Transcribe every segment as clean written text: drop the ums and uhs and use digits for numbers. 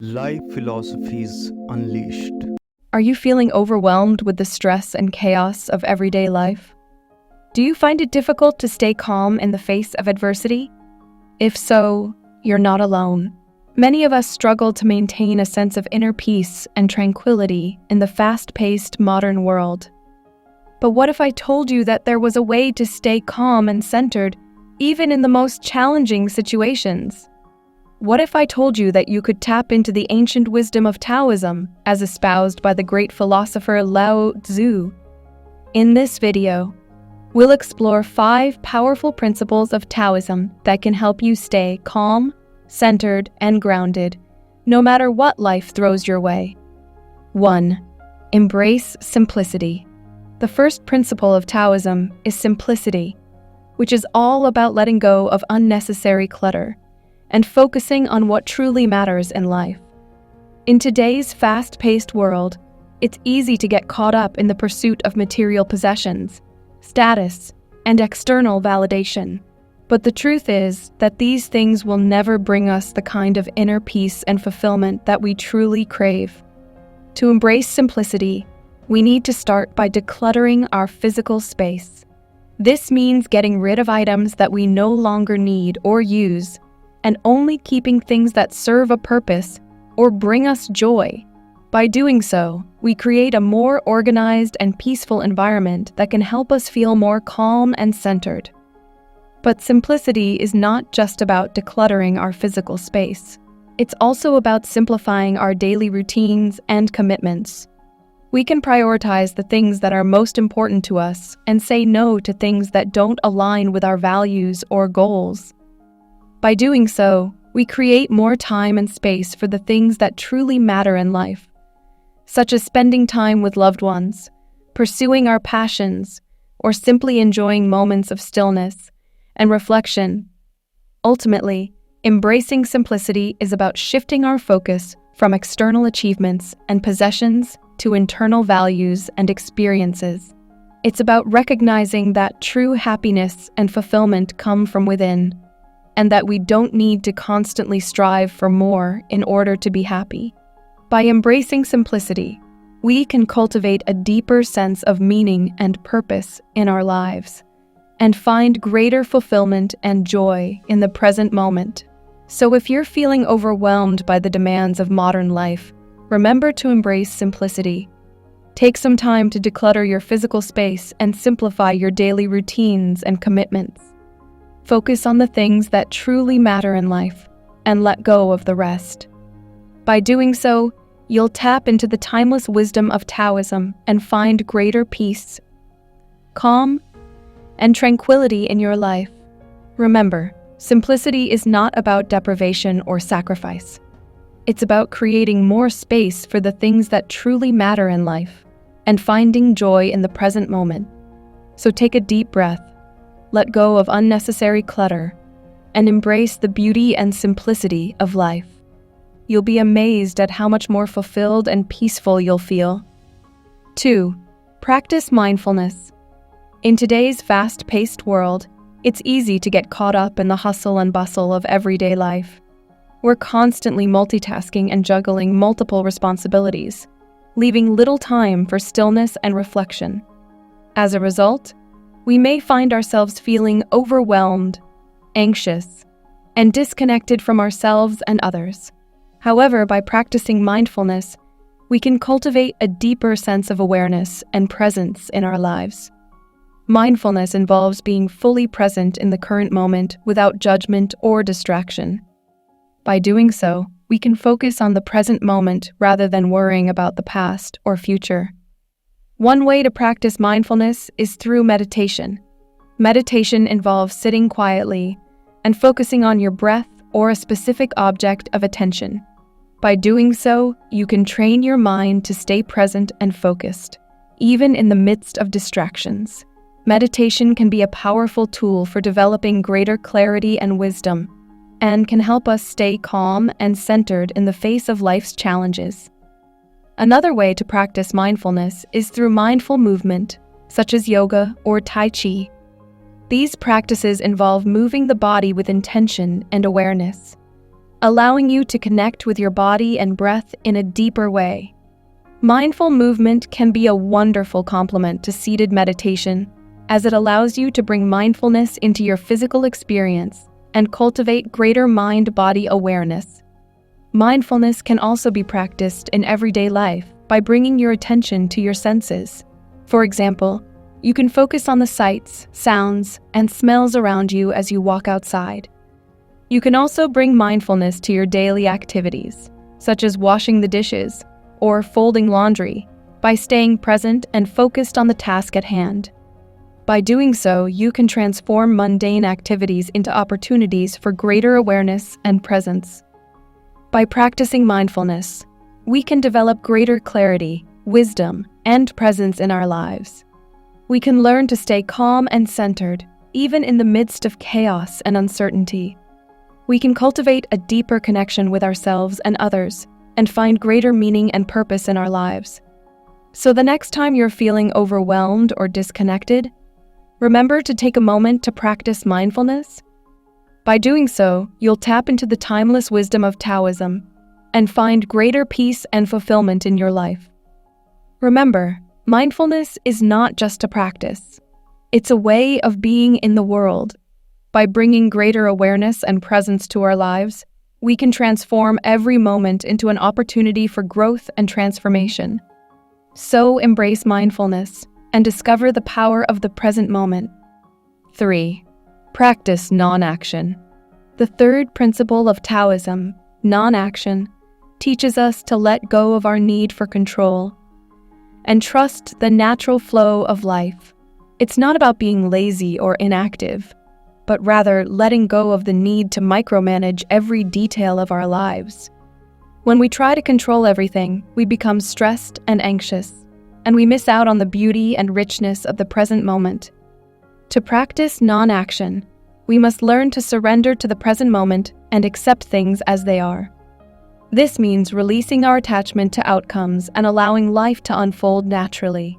Life Philosophies Unleashed. Are you feeling overwhelmed with the stress and chaos of everyday life? Do you find it difficult to stay calm in the face of adversity? If so, you're not alone. Many of us struggle to maintain a sense of inner peace and tranquility in the fast-paced modern world. But what if I told you that there was a way to stay calm and centered, even in the most challenging situations? What if I told you that you could tap into the ancient wisdom of Taoism, as espoused by the great philosopher Lao Tzu? In this video, we'll explore 5 powerful principles of Taoism that can help you stay calm, centered, and grounded, no matter what life throws your way. 1. Embrace simplicity. The first principle of Taoism is simplicity, which is all about letting go of unnecessary clutter and focusing on what truly matters in life. In today's fast-paced world, it's easy to get caught up in the pursuit of material possessions, status, and external validation. But the truth is that these things will never bring us the kind of inner peace and fulfillment that we truly crave. To embrace simplicity, we need to start by decluttering our physical space. This means getting rid of items that we no longer need or use, and only keeping things that serve a purpose or bring us joy. By doing so, we create a more organized and peaceful environment that can help us feel more calm and centered. But simplicity is not just about decluttering our physical space. It's also about simplifying our daily routines and commitments. We can prioritize the things that are most important to us and say no to things that don't align with our values or goals. By doing so, we create more time and space for the things that truly matter in life, such as spending time with loved ones, pursuing our passions, or simply enjoying moments of stillness and reflection. Ultimately, embracing simplicity is about shifting our focus from external achievements and possessions to internal values and experiences. It's about recognizing that true happiness and fulfillment come from within, and that we don't need to constantly strive for more in order to be happy. By embracing simplicity, we can cultivate a deeper sense of meaning and purpose in our lives, and find greater fulfillment and joy in the present moment. So if you're feeling overwhelmed by the demands of modern life, remember to embrace simplicity. Take some time to declutter your physical space and simplify your daily routines and commitments. Focus on the things that truly matter in life and let go of the rest. By doing so, you'll tap into the timeless wisdom of Taoism and find greater peace, calm, and tranquility in your life. Remember, simplicity is not about deprivation or sacrifice. It's about creating more space for the things that truly matter in life and finding joy in the present moment. So take a deep breath. Let go of unnecessary clutter, and embrace the beauty and simplicity of life. You'll be amazed at how much more fulfilled and peaceful you'll feel. 2. Practice mindfulness. In today's fast-paced world, it's easy to get caught up in the hustle and bustle of everyday life. We're constantly multitasking and juggling multiple responsibilities, leaving little time for stillness and reflection. As a result, we may find ourselves feeling overwhelmed, anxious, and disconnected from ourselves and others. However, by practicing mindfulness, we can cultivate a deeper sense of awareness and presence in our lives. Mindfulness involves being fully present in the current moment without judgment or distraction. By doing so, we can focus on the present moment rather than worrying about the past or future. One way to practice mindfulness is through meditation. Meditation involves sitting quietly and focusing on your breath or a specific object of attention. By doing so, you can train your mind to stay present and focused, even in the midst of distractions. Meditation can be a powerful tool for developing greater clarity and wisdom, and can help us stay calm and centered in the face of life's challenges. Another way to practice mindfulness is through mindful movement, such as yoga or Tai Chi. These practices involve moving the body with intention and awareness. allowing you to connect with your body and breath in a deeper way. Mindful movement can be a wonderful complement to seated meditation, as it allows you to bring mindfulness into your physical experience and cultivate greater mind-body awareness. Mindfulness can also be practiced in everyday life by bringing your attention to your senses. For example, you can focus on the sights, sounds, and smells around you as you walk outside. You can also bring mindfulness to your daily activities, such as washing the dishes or folding laundry, by staying present and focused on the task at hand. By doing so, you can transform mundane activities into opportunities for greater awareness and presence. By practicing mindfulness, we can develop greater clarity, wisdom, and presence in our lives. We can learn to stay calm and centered, even in the midst of chaos and uncertainty. We can cultivate a deeper connection with ourselves and others, and find greater meaning and purpose in our lives. So the next time you're feeling overwhelmed or disconnected, remember to take a moment to practice mindfulness. By doing so, you'll tap into the timeless wisdom of Taoism and find greater peace and fulfillment in your life. Remember, mindfulness is not just a practice. It's a way of being in the world. By bringing greater awareness and presence to our lives, we can transform every moment into an opportunity for growth and transformation. So embrace mindfulness and discover the power of the present moment. 3. Practice non-action. The third principle of Taoism, non-action, teaches us to let go of our need for control and trust the natural flow of life. It's not about being lazy or inactive, but rather letting go of the need to micromanage every detail of our lives. When we try to control everything, we become stressed and anxious, and we miss out on the beauty and richness of the present moment. To practice non-action, we must learn to surrender to the present moment and accept things as they are. This means releasing our attachment to outcomes and allowing life to unfold naturally.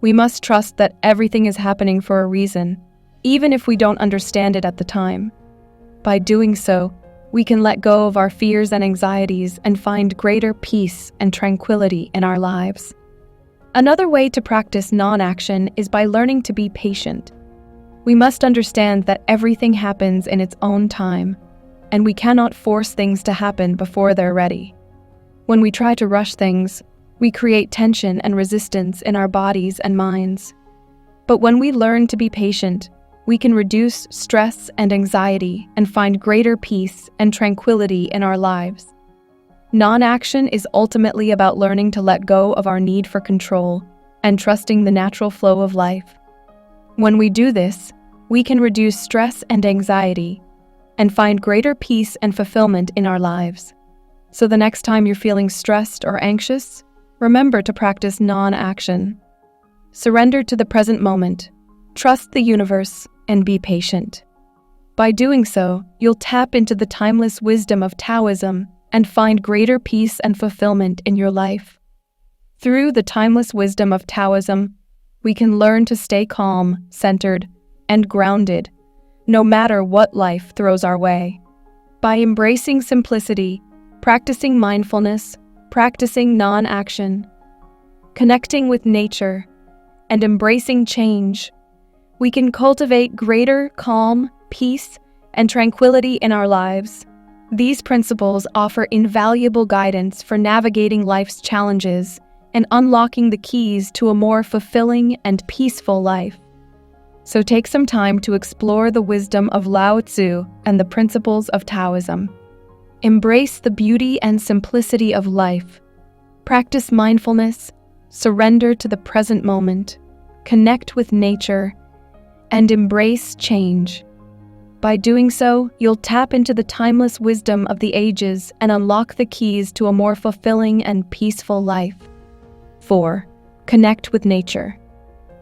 We must trust that everything is happening for a reason, even if we don't understand it at the time. By doing so, we can let go of our fears and anxieties and find greater peace and tranquility in our lives. Another way to practice non-action is by learning to be patient. We must understand that everything happens in its own time, and we cannot force things to happen before they're ready. When we try to rush things, we create tension and resistance in our bodies and minds. But when we learn to be patient, we can reduce stress and anxiety and find greater peace and tranquility in our lives. Non-action is ultimately about learning to let go of our need for control and trusting the natural flow of life. When we do this, we can reduce stress and anxiety and find greater peace and fulfillment in our lives. So the next time you're feeling stressed or anxious, remember to practice non-action. Surrender to the present moment, trust the universe, and be patient. By doing so, you'll tap into the timeless wisdom of Taoism and find greater peace and fulfillment in your life. Through the timeless wisdom of Taoism, we can learn to stay calm, centered, and grounded, no matter what life throws our way. By embracing simplicity, practicing mindfulness, practicing non-action, connecting with nature, and embracing change, we can cultivate greater calm, peace, and tranquility in our lives. These principles offer invaluable guidance for navigating life's challenges and unlocking the keys to a more fulfilling and peaceful life. So take some time to explore the wisdom of Lao Tzu and the principles of Taoism. Embrace the beauty and simplicity of life. Practice mindfulness, surrender to the present moment, connect with nature, and embrace change. By doing so, you'll tap into the timeless wisdom of the ages and unlock the keys to a more fulfilling and peaceful life. 4. Connect with nature.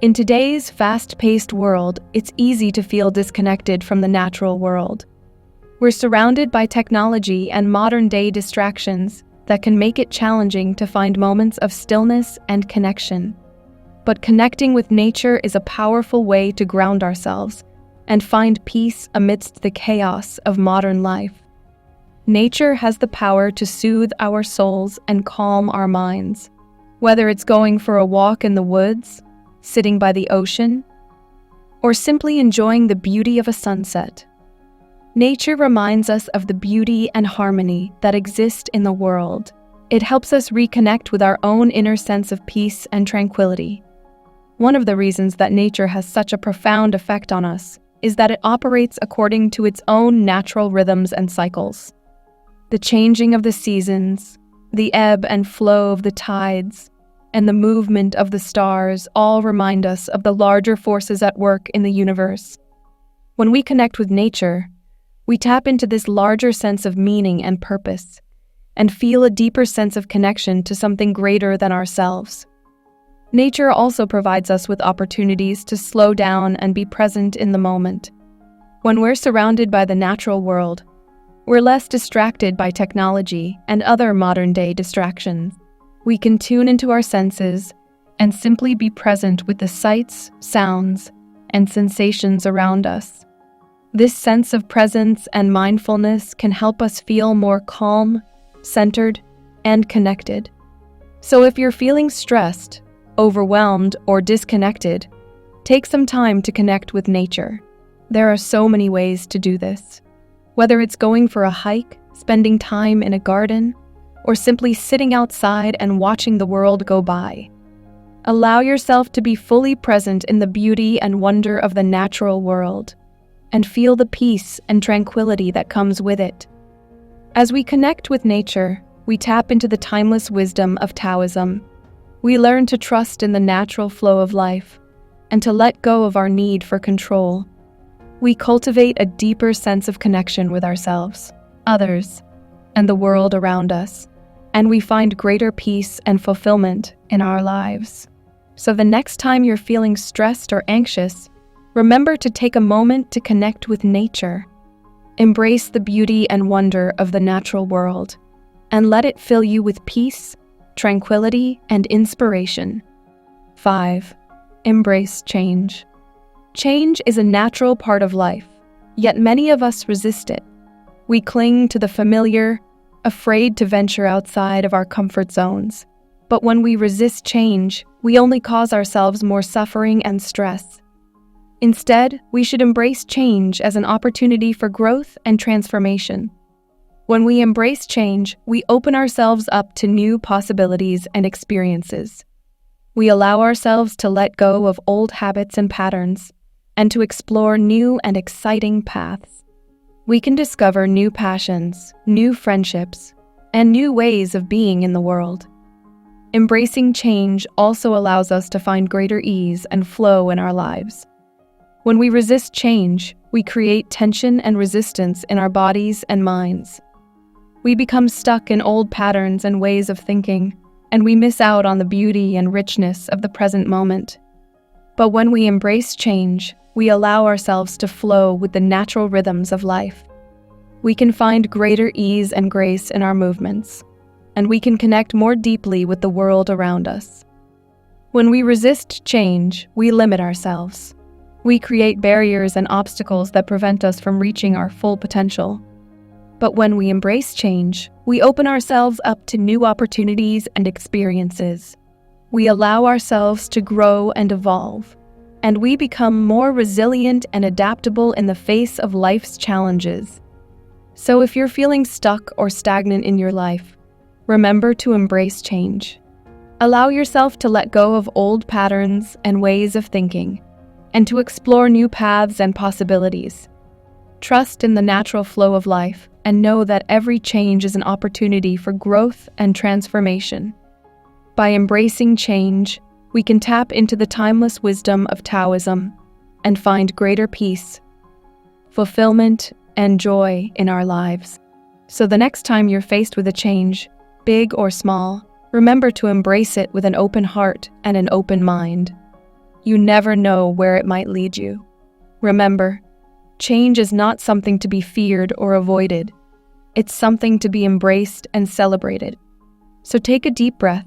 In today's fast-paced world, it's easy to feel disconnected from the natural world. We're surrounded by technology and modern-day distractions that can make it challenging to find moments of stillness and connection. But connecting with nature is a powerful way to ground ourselves and find peace amidst the chaos of modern life. Nature has the power to soothe our souls and calm our minds. Whether it's going for a walk in the woods, sitting by the ocean, or simply enjoying the beauty of a sunset, nature reminds us of the beauty and harmony that exist in the world. It helps us reconnect with our own inner sense of peace and tranquility. One of the reasons that nature has such a profound effect on us is that it operates according to its own natural rhythms and cycles. The changing of the seasons, the ebb and flow of the tides, and the movement of the stars all remind us of the larger forces at work in the universe. When we connect with nature, we tap into this larger sense of meaning and purpose, and feel a deeper sense of connection to something greater than ourselves. Nature also provides us with opportunities to slow down and be present in the moment. When we're surrounded by the natural world, we're less distracted by technology and other modern-day distractions. We can tune into our senses and simply be present with the sights, sounds, and sensations around us. This sense of presence and mindfulness can help us feel more calm, centered, and connected. So if you're feeling stressed, overwhelmed, or disconnected, take some time to connect with nature. There are so many ways to do this. Whether it's going for a hike, spending time in a garden, or simply sitting outside and watching the world go by. Allow yourself to be fully present in the beauty and wonder of the natural world, and feel the peace and tranquility that comes with it. As we connect with nature, we tap into the timeless wisdom of Taoism. We learn to trust in the natural flow of life, and to let go of our need for control. We cultivate a deeper sense of connection with ourselves, others, and the world around us, and we find greater peace and fulfillment in our lives. So the next time you're feeling stressed or anxious, remember to take a moment to connect with nature. Embrace the beauty and wonder of the natural world, and let it fill you with peace, tranquility, and inspiration. 5. Embrace change. Change is a natural part of life, yet many of us resist it. We cling to the familiar, afraid to venture outside of our comfort zones. But when we resist change, we only cause ourselves more suffering and stress. Instead, we should embrace change as an opportunity for growth and transformation. When we embrace change, we open ourselves up to new possibilities and experiences. We allow ourselves to let go of old habits and patterns, and to explore new and exciting paths. We can discover new passions, new friendships, and new ways of being in the world. Embracing change also allows us to find greater ease and flow in our lives. When we resist change, we create tension and resistance in our bodies and minds. We become stuck in old patterns and ways of thinking, and we miss out on the beauty and richness of the present moment. But when we embrace change, we allow ourselves to flow with the natural rhythms of life. We can find greater ease and grace in our movements, and we can connect more deeply with the world around us. When we resist change, we limit ourselves. We create barriers and obstacles that prevent us from reaching our full potential. But when we embrace change, we open ourselves up to new opportunities and experiences. We allow ourselves to grow and evolve, and we become more resilient and adaptable in the face of life's challenges. So if you're feeling stuck or stagnant in your life, remember to embrace change. Allow yourself to let go of old patterns and ways of thinking, and to explore new paths and possibilities. Trust in the natural flow of life, and know that every change is an opportunity for growth and transformation. By embracing change, we can tap into the timeless wisdom of Taoism and find greater peace, fulfillment, and joy in our lives. So the next time you're faced with a change, big or small, remember to embrace it with an open heart and an open mind. You never know where it might lead you. Remember, change is not something to be feared or avoided. It's something to be embraced and celebrated. So take a deep breath,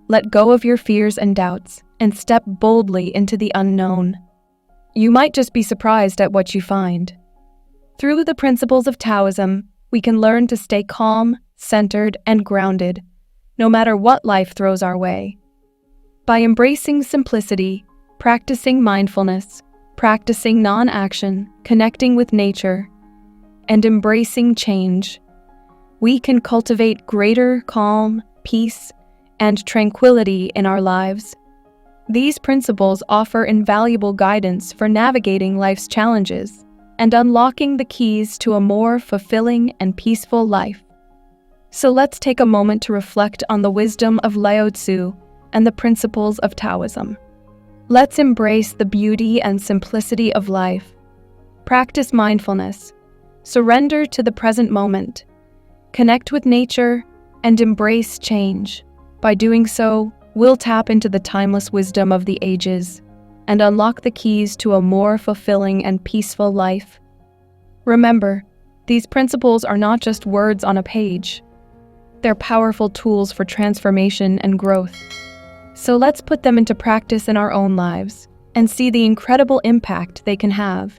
let go of your fears and doubts, and step boldly into the unknown. You might just be surprised at what you find. Through the principles of Taoism, we can learn to stay calm, centered, and grounded, no matter what life throws our way. By embracing simplicity, practicing mindfulness, practicing non-action, connecting with nature, and embracing change, we can cultivate greater calm, peace, and tranquility in our lives. These principles offer invaluable guidance for navigating life's challenges and unlocking the keys to a more fulfilling and peaceful life. So let's take a moment to reflect on the wisdom of Lao Tzu and the principles of Taoism. Let's embrace the beauty and simplicity of life. Practice mindfulness, surrender to the present moment, connect with nature, and embrace change. By doing so, we'll tap into the timeless wisdom of the ages and unlock the keys to a more fulfilling and peaceful life. Remember, these principles are not just words on a page. They're powerful tools for transformation and growth. So let's put them into practice in our own lives and see the incredible impact they can have.